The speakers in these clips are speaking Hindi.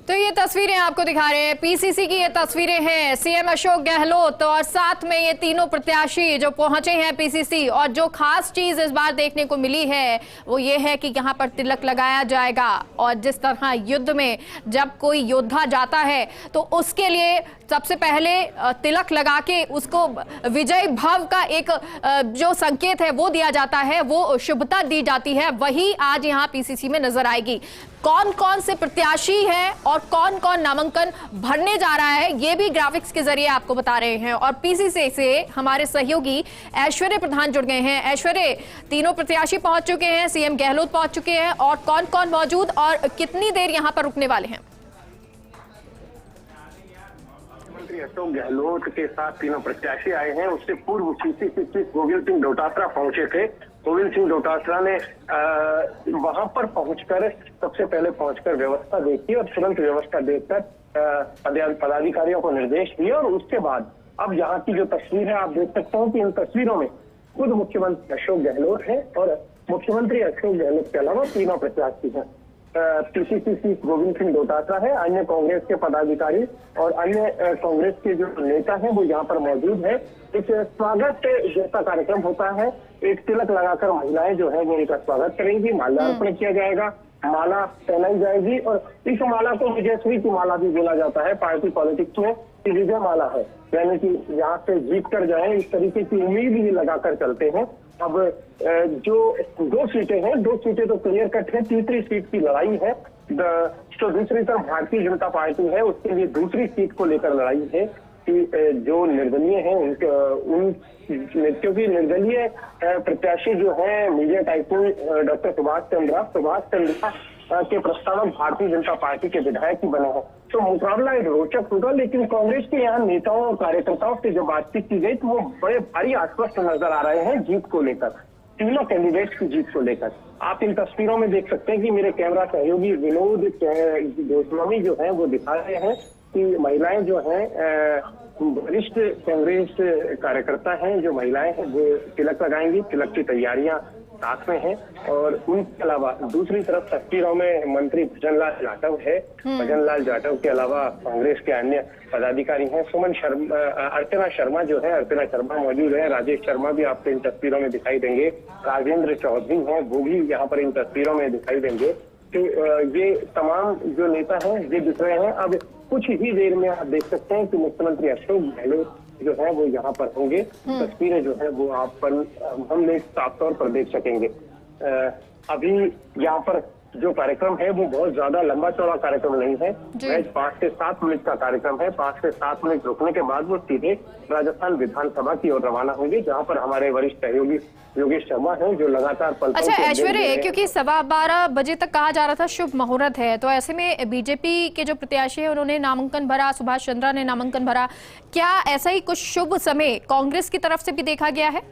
तो ये तस्वीरें आपको दिखा रहे हैं, पीसीसी की ये तस्वीरें हैं। सीएम अशोक गहलोत और साथ में ये तीनों प्रत्याशी जो पहुंचे हैं पीसीसी। और जो खास चीज इस बार देखने को मिली है वो ये है कि यहाँ पर तिलक लगाया जाएगा। और जिस तरह युद्ध में जब कोई योद्धा जाता है तो उसके लिए सबसे पहले तिलक लगा के उसको विजय भव का एक जो संकेत है वो दिया जाता है, वो शुभता दी जाती है। वही आज यहाँ पीसीसी में नजर आएगी। कौन कौन से प्रत्याशी हैं और कौन कौन नामांकन भरने जा रहा है ये भी ग्राफिक्स के जरिए आपको बता रहे हैं। और पीसीसी से हमारे सहयोगी ऐश्वर्य प्रधान जुड़ गए हैं। ऐश्वर्य, तीनों प्रत्याशी पहुंच चुके हैं, सीएम गहलोत पहुंच चुके हैं, और कौन कौन मौजूद और कितनी देर यहां पर रुकने वाले हैं? मुख्यमंत्री अशोक गहलोत के साथ तीनों प्रत्याशी आए हैं। उससे पूर्व पीसीसी चीफ गोविंद सिंह डोटासरा पहुंचे थे। गोविंद सिंह डोटासरा ने वहां पर पहुंचकर सबसे पहले पहुंचकर व्यवस्था देखी और तुरंत व्यवस्था देखकर पदाधिकारियों को निर्देश दिए। और उसके बाद अब यहाँ की जो तस्वीर है आप देख सकते हो कि इन तस्वीरों में खुद मुख्यमंत्री अशोक गहलोत है और मुख्यमंत्री अशोक गहलोत के अलावा तीनों प्रत्याशी हैं। पीसीसी चीफ गोविंद सिंह डोटासरा है, अन्य कांग्रेस के पदाधिकारी और अन्य कांग्रेस के जो नेता हैं वो यहाँ पर मौजूद है। इस स्वागत जैसा कार्यक्रम होता है, एक तिलक लगाकर महिलाएं जो है वो उनका स्वागत करेंगी, माल्यार्पण किया जाएगा, माला पहनाई जाएगी। और इस माला को विजयश्री की माला भी बोला जाता है पार्टी पॉलिटिक्स में, कि विजय माला है, यानी कि यहाँ से जीत कर जाए इस तरीके की उम्मीद भी लगाकर चलते हैं। अब जो दो सीटें हैं, दो सीटें तो क्लियर कट है, तीसरी सीट की लड़ाई है। तो दूसरी तरफ भारतीय जनता पार्टी है, उसके लिए दूसरी सीट को लेकर लड़ाई है कि जो निर्दलीय हैं क्योंकि निर्दलीय प्रत्याशी जो है media tycoon doctor Subhash Chandra के प्रस्तावक भारतीय जनता पार्टी के विधायक ही बने हैं। तो मुकाबला एक रोचक होगा। लेकिन कांग्रेस के यहाँ नेताओं और कार्यकर्ताओं से जो बातचीत की गई तो वो बड़े भारी आश्वस्त नजर आ रहे हैं जीत को लेकर, तीनों कैंडिडेट्स की जीत को लेकर। आप इन तस्वीरों में देख सकते हैं कि मेरे कैमरा सहयोगी विनोद गोस्वामी जो है वो दिखा रहे हैं कि महिलाएं जो हैं वरिष्ठ कांग्रेस कार्यकर्ता हैं, जो महिलाएं हैं वो तिलक लगाएंगी, तिलक की तैयारियां साथ में हैं। और उनके अलावा दूसरी तरफ तस्वीरों में मंत्री भजनलाल जाटव है। भजनलाल जाटव के अलावा कांग्रेस के अन्य पदाधिकारी हैं। अर्चना शर्मा जो है, अर्चना शर्मा मौजूद है। राजेश शर्मा भी आपको इन तस्वीरों में दिखाई देंगे। राजेंद्र चौधरी हैं, वो भी यहाँ पर इन तस्वीरों में दिखाई देंगे। तो ये तमाम जो नेता हैं ये दिख रहे हैं। अब कुछ ही देर में आप देख सकते हैं कि मुख्यमंत्री अशोक गहलोत जो है वो यहाँ पर होंगे। तस्वीरें जो है वो आप पर हम साफ तौर पर देख सकेंगे। अभी यहाँ पर जो कार्यक्रम है वो बहुत ज्यादा लंबा चौड़ा कार्यक्रम नहीं है। महज 5 से 7 मिनट का कार्यक्रम है। 5 से 7 मिनट रुकने के बाद वो सीधे राजस्थान विधानसभा की ओर रवाना होंगे, जहाँ पर हमारे वरिष्ठ सहयोगी योगेश शर्मा हैं जो लगातार अच्छा ऐश्वर्य, क्योंकि 12:15 बजे तक कहा जा रहा था शुभ मुहूर्त है, तो ऐसे में बीजेपी के जो प्रत्याशी है उन्होंने नामांकन भरा, सुभाष चंद्रा ने नामांकन भरा, क्या ऐसा ही कुछ शुभ समय कांग्रेस की तरफ से भी देखा गया है?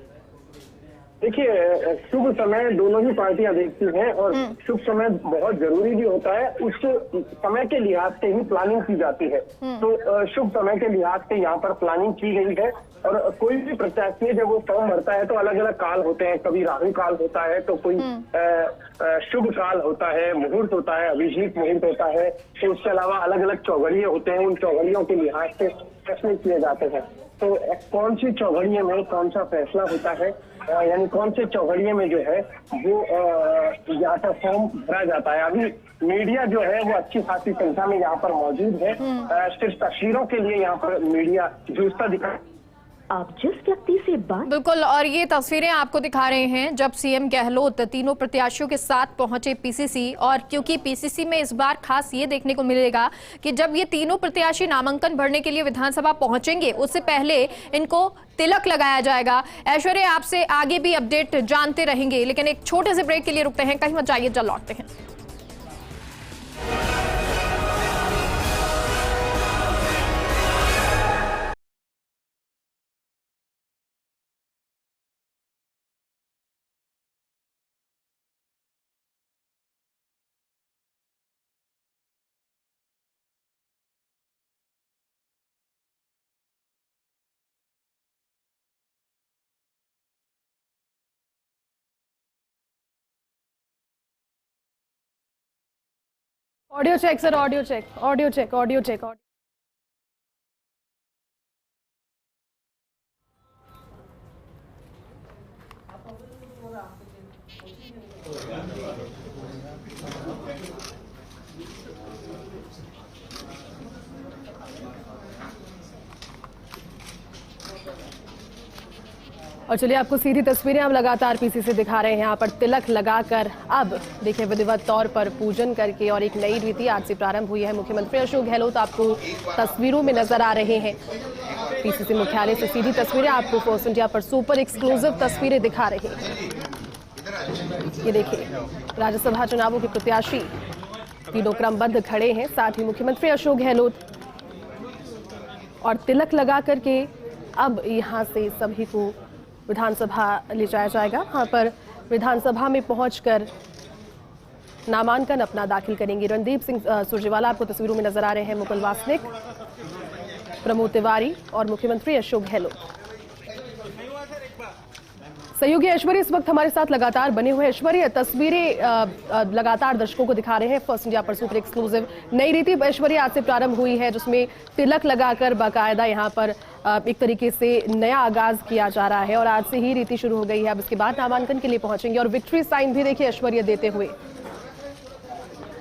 देखिए, शुभ समय दोनों ही पार्टियां देखती हैं और शुभ समय बहुत जरूरी भी होता है। उस समय के लिहाज से ही प्लानिंग की जाती है। तो शुभ समय के लिहाज से यहाँ पर प्लानिंग की गई है। और कोई भी प्रत्याशी जब वो फॉर्म भरता है तो अलग अलग काल होते हैं। कभी राहु काल होता है, तो कोई शुभ काल होता है, मुहूर्त होता है, अभिजीत मुहूर्त होता है। तो उसके अलावा अलग अलग चौघड़िये होते हैं, उन चौघड़ियों के लिहाज से फैसले किए जाते हैं। तो कौन सी चौघड़िये में कौन सा फैसला होता है, यानी कौन से चौघड़िये में जो है वो यहाँ पर फॉर्म भरा जाता है। अभी मीडिया जो है वो अच्छी खासी संख्या में यहाँ पर मौजूद है। सिर्फ तस्वीरों के लिए यहाँ पर मीडिया जूझता दिखा। आप जिस व्यक्ति से बात बिल्कुल, और ये तस्वीरें आपको दिखा रहे हैं जब सीएम गहलोत तीनों प्रत्याशियों के साथ पहुंचे पीसीसी। और क्योंकि पीसीसी में इस बार खास ये देखने को मिलेगा कि जब ये तीनों प्रत्याशी नामांकन भरने के लिए विधानसभा पहुंचेंगे उससे पहले इनको तिलक लगाया जाएगा। ऐश्वर्य, आपसे आगे भी अपडेट जानते रहेंगे, लेकिन एक छोटे से ब्रेक के लिए रुकते हैं, कहीं मत जाइए, जल्द लौटते हैं। Audio check sir, audio check, audio check, audio check. और चलिए आपको सीधी तस्वीरें हम लगातार पीसीसी दिखा रहे हैं। यहाँ पर तिलक लगाकर अब देखिए विधिवत तौर पर पूजन करके और एक नई रीति आज से प्रारंभ हुई है। मुख्यमंत्री अशोक गहलोत आपको तस्वीरों में नजर आ रहे हैं। पीसीसी मुख्यालय से सीधी तस्वीरें आपको फर्स्ट इंडिया पर सुपर एक्सक्लूसिव तस्वीरें दिखा रहे हैं। ये देखिए राज्यसभा चुनावों के प्रत्याशी तीनों क्रमबद्ध खड़े हैं, साथ ही मुख्यमंत्री अशोक गहलोत और तिलक लगा करके अब यहाँ से सभी को विधानसभा ले जाया जाएगा। वहाँ पर विधानसभा में पहुंचकर नामांकन अपना दाखिल करेंगे। रणदीप सिंह सुरजेवाला आपको तस्वीरों में नजर आ रहे हैं, मुकुल वासनिक, प्रमोद तिवारी और मुख्यमंत्री अशोक गहलोत। सहयोगी ऐश्वर्य इस वक्त हमारे साथ लगातार बने हुए। ऐश्वर्य, तस्वीरें लगातार दर्शकों को दिखा रहे हैं फर्स्ट इंडिया पर सुपर एक्सक्लूसिव। नई रीति ऐश्वर्य आज से प्रारंभ हुई है जिसमें तिलक लगाकर बाकायदा यहाँ पर एक तरीके से नया आगाज किया जा रहा है और आज से ही रीति शुरू हो गई है। अब इसके बाद नामांकन के लिए पहुंचेंगे और विक्ट्री साइन भी देखिए ऐश्वर्य देते हुए।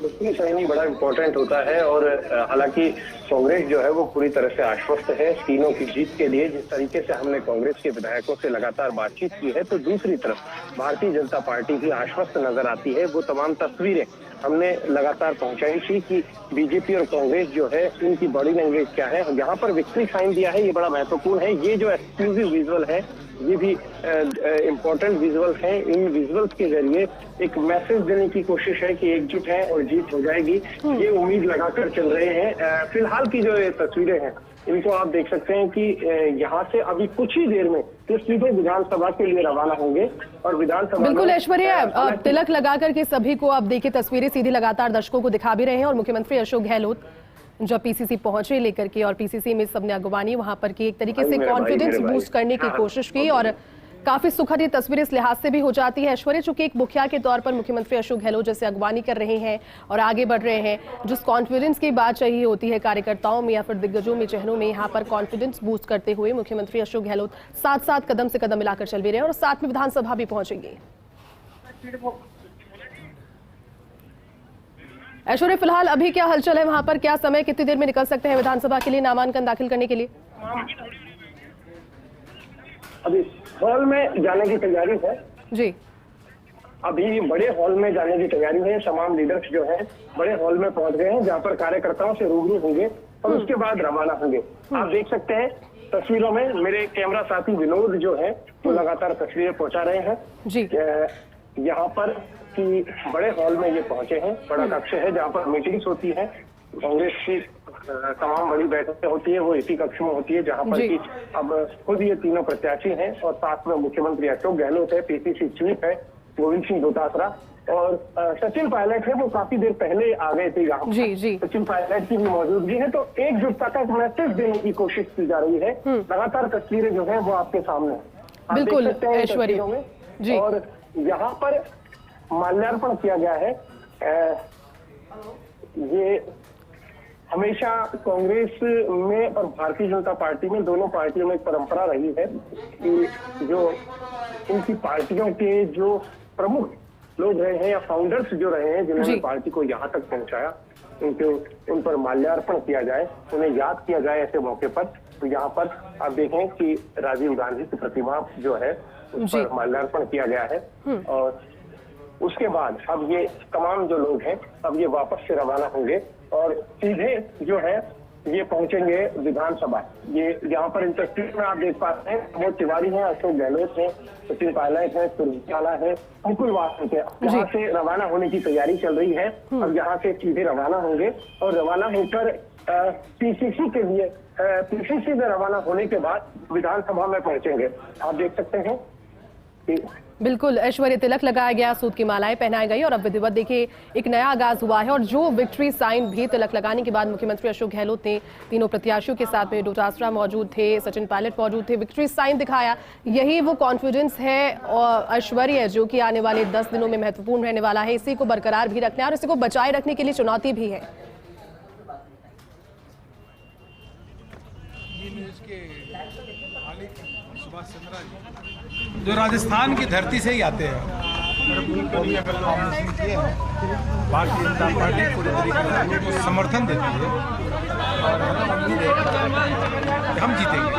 विक्ट्री साइन ही बड़ा इम्पोर्टेंट होता है और हालांकि कांग्रेस जो है वो पूरी तरह से आश्वस्त है तीनों की जीत के लिए। जिस तरीके से हमने कांग्रेस के विधायकों से लगातार बातचीत की है तो दूसरी तरफ भारतीय जनता पार्टी भी आश्वस्त नजर आती है। वो तमाम तस्वीरें हमने लगातार पहुंचाई थी कि बीजेपी और कांग्रेस जो है इनकी बॉडी लैंग्वेज क्या है। यहाँ पर विक्ट्री साइन दिया है, ये बड़ा महत्वपूर्ण है। ये जो एक्सक्लूसिव विजुअल है ये भी इम्पोर्टेंट विजुअल है। इन विजुअल्स के जरिए एक मैसेज देने की कोशिश है कि एकजुट है और जीत हो जाएगी, ये उम्मीद लगाकर चल रहे हैं। फिलहाल की जो तस्वीरें हैं इनको आप देख सकते हैं कि यहाँ से अभी कुछ ही देर में ये सीधे विधानसभा के लिए रवाना होंगे और विधानसभा बिल्कुल ऐश्वर्या तिलक लगा करके सभी को आप देखिए तस्वीरें सीधी लगातार दर्शकों को दिखा भी रहे हैं। और मुख्यमंत्री अशोक गहलोत जो पीसीसी पहुंचे लेकर के और पीसीसी में सबने अगवानी वहां पर की, एक तरीके से कॉन्फिडेंस बूस्ट करने की कोशिश की और काफी सुखद ये तस्वीरें इस लिहाज से भी हो जाती है ऐश्वर्य, चूंकि एक मुखिया के तौर पर मुख्यमंत्री अशोक गहलोत जैसे अगवानी कर रहे हैं और आगे बढ़ रहे हैं। जिस कॉन्फिडेंस की बात चाहिए होती है कार्यकर्ताओं में या फिर दिग्गजों में, चेहरों में, यहाँ पर कॉन्फिडेंस बूस्ट करते हुए मुख्यमंत्री अशोक गहलोत साथ साथ कदम से कदम मिलाकर चल भी रहे हैं और साथ में विधानसभा भी पहुंचेंगे। ऐश्वर्य, फिलहाल अभी क्या हलचल है वहां पर, क्या समय कितनी देर में निकल सकते हैं विधानसभा के लिए नामांकन दाखिल करने के लिए? अभी हॉल में जाने की तैयारी है जी, अभी बड़े हॉल में जाने की तैयारी है। तमाम लीडर्स जो हैं बड़े हॉल में पहुंच गए हैं जहां पर कार्यकर्ताओं से रूबरू होंगे और उसके बाद रवाना होंगे। आप देख सकते हैं तस्वीरों में मेरे कैमरा साथी विनोद जो है वो लगातार तस्वीरें पहुंचा रहे हैं जी। यहाँ पर कि बड़े हॉल में ये पहुंचे हैं। बड़ा कक्ष है जहाँ पर मीटिंग्स होती है, कांग्रेस की तमाम बड़ी बैठकें होती है वो इसी कक्ष में होती है जहाँ पर कि अब खुद ये तीनों प्रत्याशी हैं और साथ में मुख्यमंत्री अशोक गहलोत है, पीसीसी चीफ है गोविंद सिंह डोटासरा और सचिन पायलट है, वो काफी देर पहले आ गए थे यहाँ। सचिन पायलट की भी मौजूदगी है तो एकजुटता का मैसेज देने की कोशिश की जा रही है। लगातार तस्वीरें जो है वो आपके सामने आप देख सकते हैं तस्वीरों में। और यहाँ पर माल्यार्पण किया गया है। ये हमेशा कांग्रेस में और भारतीय जनता पार्टी में, दोनों पार्टियों में एक परंपरा रही है कि जो इनकी पार्टियों के जो प्रमुख लोग रहे हैं या फाउंडर्स जो रहे हैं जिन्होंने पार्टी को यहाँ तक पहुंचाया उन पर माल्यार्पण किया जाए, उन्हें याद किया जाए ऐसे मौके पर। तो यहाँ पर आप देखें कि राजीव गांधी की प्रतिमा जो है उस पर माल्यार्पण किया गया है और उसके बाद अब ये तमाम जो लोग हैं अब ये वापस से रवाना होंगे और सीधे जो है ये पहुंचेंगे विधानसभा। ये यहाँ पर इन तस्वीर में आप देख पाते हैं प्रमोद तिवारी हैं, अशोक गहलोत हैं, सचिन पायलट है, सुरजेवाला है, मुकुल वासनिक है। यहाँ से रवाना होने की तैयारी चल रही है। अब यहाँ से सीधे रवाना होंगे और रवाना होकर पीसीसी के लिए पीसीसी में रवाना होने के बाद विधानसभा में पहुंचेंगे। आप देख सकते हैं कि बिल्कुल, ऐश्वर्य तिलक लगाया गया, सूत की मालाएं पहनाई गई और अब विधिवत देखिए एक नया आगाज हुआ है। और जो विक्ट्री साइन भी तिलक लगाने के बाद मुख्यमंत्री अशोक गहलोत ने तीनों प्रत्याशियों के साथ में डोटासरा मौजूद थे, सचिन पायलट मौजूद थे, विक्ट्री साइन दिखाया। यही वो कॉन्फिडेंस है और ऐश्वर्य जो कि आने वाले 10 दिनों में महत्वपूर्ण रहने वाला है। इसी को बरकरार भी रखना है और इसी को बचाए रखने के लिए चुनौती भी है। सुभाष चंद्रा जी जो राजस्थान की धरती से ही आते हैं, भारतीय जनता पार्टी पूरे तरीके से समर्थन देती है और हम जीतेंगे।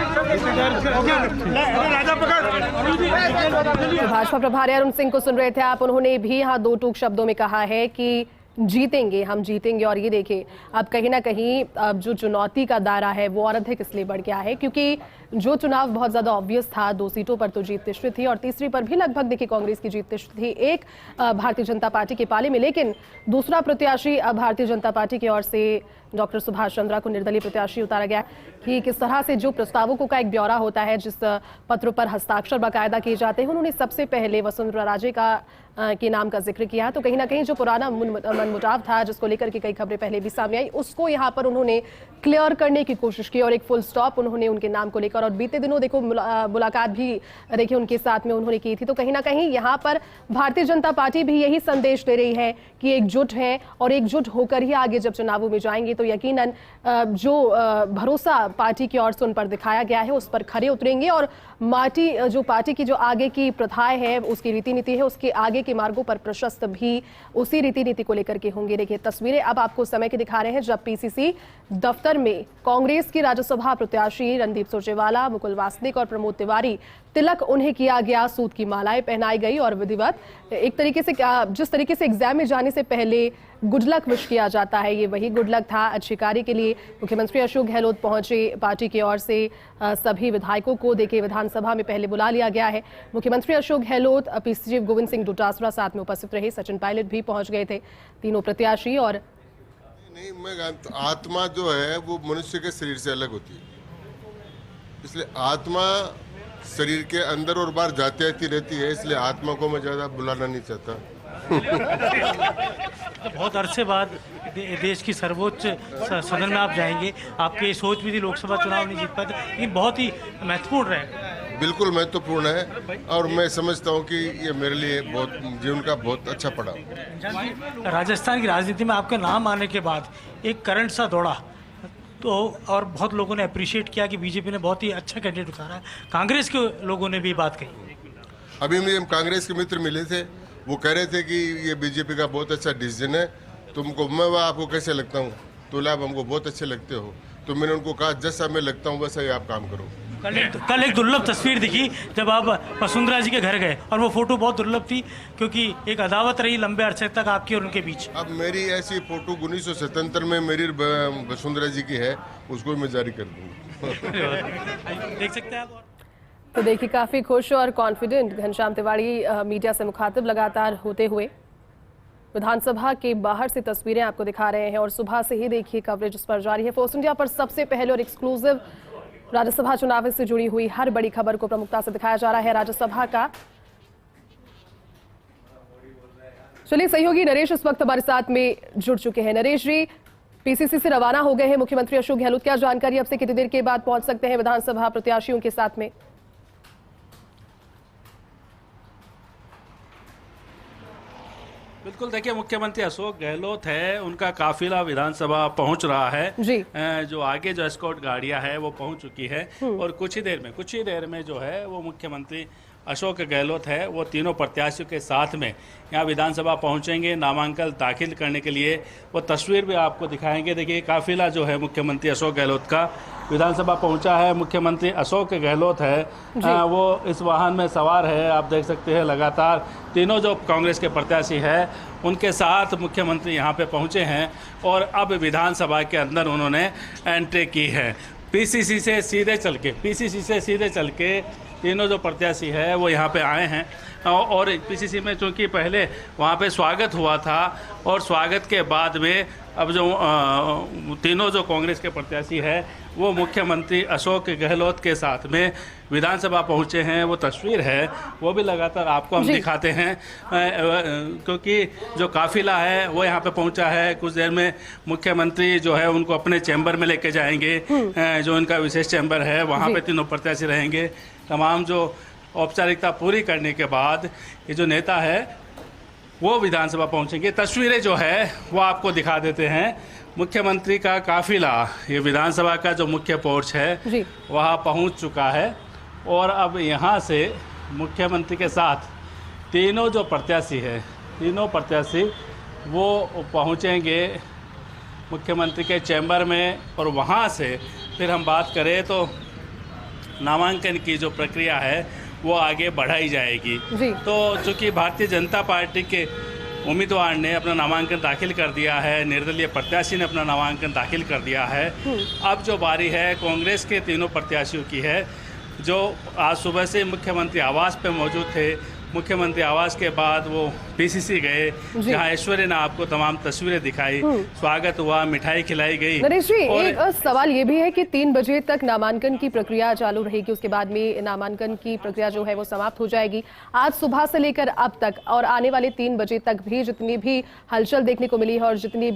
भाजपा प्रभारी अरुण सिंह को सुन रहे थे आप, उन्होंने भी यहाँ दो टूक शब्दों में कहा है कि जीतेंगे, हम जीतेंगे। और ये देखिए अब कहीं ना कहीं अब जो चुनौती का दायरा है वो और अधिक इसलिए बढ़ गया है क्योंकि जो चुनाव बहुत ज्यादा ऑब्वियस था, 2 सीटों पर तो जीत निश्चित थी और तीसरी पर भी लगभग देखिए कांग्रेस की जीत निश्चित थी, एक भारतीय जनता पार्टी के पाले में। लेकिन दूसरा प्रत्याशी अब भारतीय जनता पार्टी की ओर से डॉक्टर सुभाष चंद्रा को निर्दलीय प्रत्याशी उतारा गया कि किस तरह से जो प्रस्तावकों का एक ब्यौरा होता है, जिस पत्रों पर हस्ताक्षर बाकायदा किए जाते हैं, उन्होंने सबसे पहले वसुंधरा राजे का के नाम का जिक्र किया। तो कहीं ना कहीं जो पुराना मनमुटाव था, जिसको लेकर के कई खबरें पहले भी सामने आई, उसको यहाँ पर उन्होंने क्लियर करने की कोशिश की और एक फुल स्टॉप उन्होंने उनके नाम को लेकर। और बीते दिनों देखो मुलाकात भी देखिए उनके साथ में उन्होंने की थी। तो कहीं ना कहीं यहाँ पर भारतीय जनता पार्टी भी यही संदेश दे रही है कि एकजुट है और एकजुट होकर ही आगे जब चुनावों में जाएंगे तो यकीनन जो भरोसा पार्टी की ओर से उन पर दिखाया गया है उस पर खरे उतरेंगे और जो पार्टी की जो आगे की प्रथाएं हैं, उसकी रीति नीति है, उसके आगे के मार्गों पर प्रशस्त भी उसी रीति नीति को लेकर के होंगे। देखिए तस्वीरें अब आपको समय के दिखा रहे हैं जब पीसीसी दफ्तर में कांग्रेस की राज्यसभा प्रत्याशी रणदीप सुरजेवाला, मुकुल वासनिक और प्रमोद तिवारी, तिलक उन्हें किया गया, सूत की मालाएं पहनाई गई और विधिवत एक तरीके से जिस तरीके से एग्जाम में जाने से पहले गुड लक विश किया जाता है, ये वही गुड लक था अच्छी कार्य के लिए। मुख्यमंत्री अशोक गहलोत पहुंचे, पार्टी की ओर से सभी विधायकों को देखिए विधानसभा में पहले बुला लिया गया है। मुख्यमंत्री अशोक गहलोत, पीसीसी चीफ गोविंद सिंह डोटासरा साथ में उपस्थित रहे, सचिन पायलट भी पहुंच गए थे, तीनों प्रत्याशी। और नहीं, मैं आत्मा जो है वो मनुष्य के शरीर से अलग होती है, इसलिए आत्मा शरीर के अंदर और बाहर जाती आती रहती है, इसलिए आत्मा को मैं ज्यादा बुलाना नहीं चाहता। तो बहुत अरसे बाद देश की सर्वोच्च सदन में आप जाएंगे, आपकी सोच भी थी लोकसभा चुनाव नहीं जीत पाए, लेकिन बहुत ही महत्वपूर्ण रहे। बिल्कुल महत्वपूर्ण है और मैं समझता हूँ कि ये मेरे लिए बहुत जीवन का बहुत अच्छा पड़ा। राजस्थान की राजनीति में आपके नाम आने के बाद एक करंट सा दौड़ा तो और बहुत लोगों ने अप्रिशिएट किया कि बीजेपी ने बहुत ही अच्छा कैंडिडेट उतारा है, कांग्रेस के लोगों ने भी बात कही। अभी मुझे कांग्रेस के मित्र मिले थे, वो कह रहे थे कि ये बीजेपी का बहुत अच्छा डिसीजन है, तुमको मैं आपको कैसे लगता हूँ, तो आप हमको बहुत अच्छे लगते हो। तो मैंने उनको कहा जैसा मैं लगता हूँ वैसा ही आप काम करो। कल एक दुर्लभ तस्वीर दिखी जब आप वसुंधरा जी के घर गए और वो फोटो बहुत दुर्लभ थी क्योंकि एक अदावत रही लंबे अरसे तक आपकी और उनके बीच। अब मेरी ऐसी फोटो 1977 में मेरी वसुंधरा जी की है, उसको मैं जारी कर दूंगा। देख सकते हैं आप। तो देखिए काफी खुश और कॉन्फिडेंट घनश्याम तिवारी मीडिया से मुखातिब लगातार होते हुए विधानसभा के बाहर से तस्वीरें आपको दिखा रहे हैं और सुबह से ही देखिए कवरेज उस पर जारी है। फोर्स इंडिया पर सबसे पहले और एक्सक्लूसिव राज्यसभा चुनाव से जुड़ी हुई हर बड़ी खबर को प्रमुखता से दिखाया जा रहा है राज्यसभा का। चलिए सहयोगी नरेश इस वक्त हमारे साथ में जुड़ चुके हैं। नरेश जी, पीसीसी से रवाना हो गए हैं मुख्यमंत्री अशोक गहलोत, क्या जानकारी अब से कितनी देर के बाद पहुंच सकते हैं विधानसभा प्रत्याशियों के साथ में? बिल्कुल, देखिए मुख्यमंत्री अशोक गहलोत है, उनका काफिला विधानसभा पहुंच रहा है जी। जो आगे जो एस्कॉर्ट गाड़ियां है वो पहुंच चुकी है और कुछ ही देर में जो है वो मुख्यमंत्री अशोक गहलोत है वो तीनों प्रत्याशियों के साथ में यहाँ विधानसभा पहुंचेंगे नामांकन दाखिल करने के लिए। वो तस्वीर भी आपको दिखाएंगे। देखिए काफिला जो है मुख्यमंत्री अशोक गहलोत का विधानसभा पहुंचा है। मुख्यमंत्री अशोक गहलोत है वो इस वाहन में सवार है, आप देख सकते हैं। लगातार तीनों जो कांग्रेस के प्रत्याशी है उनके साथ मुख्यमंत्री यहाँ पे पहुँचे हैं और अब विधानसभा के अंदर उन्होंने एंट्री की है। पीसीसी से सीधे चल के तीनों जो प्रत्याशी है वो यहाँ पे आए हैं और पीसीसी में चूँकि पहले वहाँ पे स्वागत हुआ था और स्वागत के बाद में अब जो तीनों जो कांग्रेस के प्रत्याशी है वो मुख्यमंत्री अशोक गहलोत के साथ में विधानसभा पहुंचे हैं। वो तस्वीर है वो भी लगातार आपको हम दिखाते हैं क्योंकि जो काफिला है वो यहाँ पे पहुंचा है। कुछ देर में मुख्यमंत्री जो है उनको अपने चैम्बर में लेके जाएंगे, जो उनका विशेष चैम्बर है वहाँ पे तीनों प्रत्याशी रहेंगे। तमाम जो औपचारिकता पूरी करने के बाद ये जो नेता है वो विधानसभा पहुंचेंगे। तस्वीरें जो है वो आपको दिखा देते हैं। मुख्यमंत्री का काफिला ये विधानसभा का जो मुख्य पोर्च है वहाँ पहुंच चुका है और अब यहाँ से मुख्यमंत्री के साथ तीनों जो प्रत्याशी है, तीनों प्रत्याशी वो पहुँचेंगे मुख्यमंत्री के चैम्बर में और वहाँ से फिर हम बात करें तो नामांकन की जो प्रक्रिया है वो आगे बढ़ाई जाएगी। तो चूँकि भारतीय जनता पार्टी के उम्मीदवार ने अपना नामांकन दाखिल कर दिया है, निर्दलीय प्रत्याशी ने अपना नामांकन दाखिल कर दिया है, अब जो बारी है कांग्रेस के तीनों प्रत्याशियों की है जो आज सुबह से मुख्यमंत्री आवास पे मौजूद थे। मुख्यमंत्री आवास के बाद वो पीसीसी गए जहां ऐश्वर्य ने आपको तमाम तस्वीरें दिखाई, स्वागत हुआ, मिठाई खिलाई गई। नरेश जी, एक सवाल ये भी है कि 3 बजे तक नामांकन की प्रक्रिया चालू रहेगी, उसके बाद में नामांकन की प्रक्रिया जो है वो समाप्त हो जाएगी। आज सुबह से लेकर अब तक और आने वाले 3 बजे तक भी जितनी भी हलचल देखने को मिली है और जितनी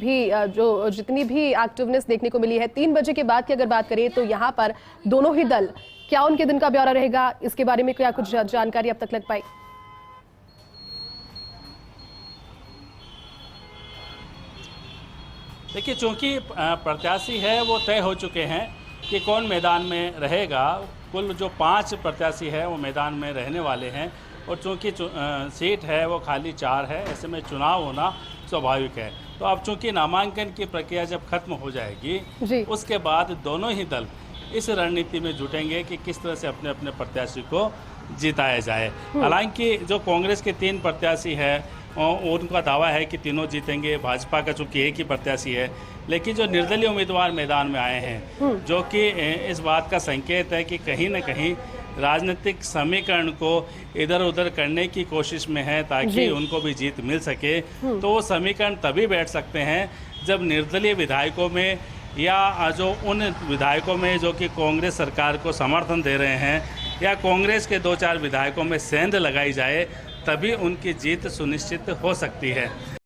भी एक्टिवनेस देखने को मिली है, 3 बजे के बाद की अगर बात करें तो यहाँ पर दोनों ही दल क्या उनके दिन का ब्यौरा रहेगा, इसके बारे में क्या कुछ जानकारी अब तक लग पाई? देखिए, चूँकि प्रत्याशी है वो तय हो चुके हैं कि कौन मैदान में रहेगा। कुल जो 5 प्रत्याशी है वो मैदान में रहने वाले हैं और चूँकि सीट है वो खाली 4 है, ऐसे में चुनाव होना स्वाभाविक है। तो अब चूँकि नामांकन की प्रक्रिया जब खत्म हो जाएगी उसके बाद दोनों ही दल इस रणनीति में जुटेंगे कि किस तरह से अपने अपने प्रत्याशी को जिताया जाए। हालांकि जो कांग्रेस के 3 प्रत्याशी है उनका दावा है कि तीनों जीतेंगे। भाजपा का चूँकि एक ही प्रत्याशी है, लेकिन जो निर्दलीय उम्मीदवार मैदान में आए हैं जो कि इस बात का संकेत है कि कहीं ना कहीं राजनीतिक समीकरण को इधर उधर करने की कोशिश में है ताकि उनको भी जीत मिल सके। तो वो समीकरण तभी बैठ सकते हैं जब निर्दलीय विधायकों में या जो उन विधायकों में जो कि कांग्रेस सरकार को समर्थन दे रहे हैं या कांग्रेस के 2-4 विधायकों में सेंध लगाई जाए, तभी उनकी जीत सुनिश्चित हो सकती है।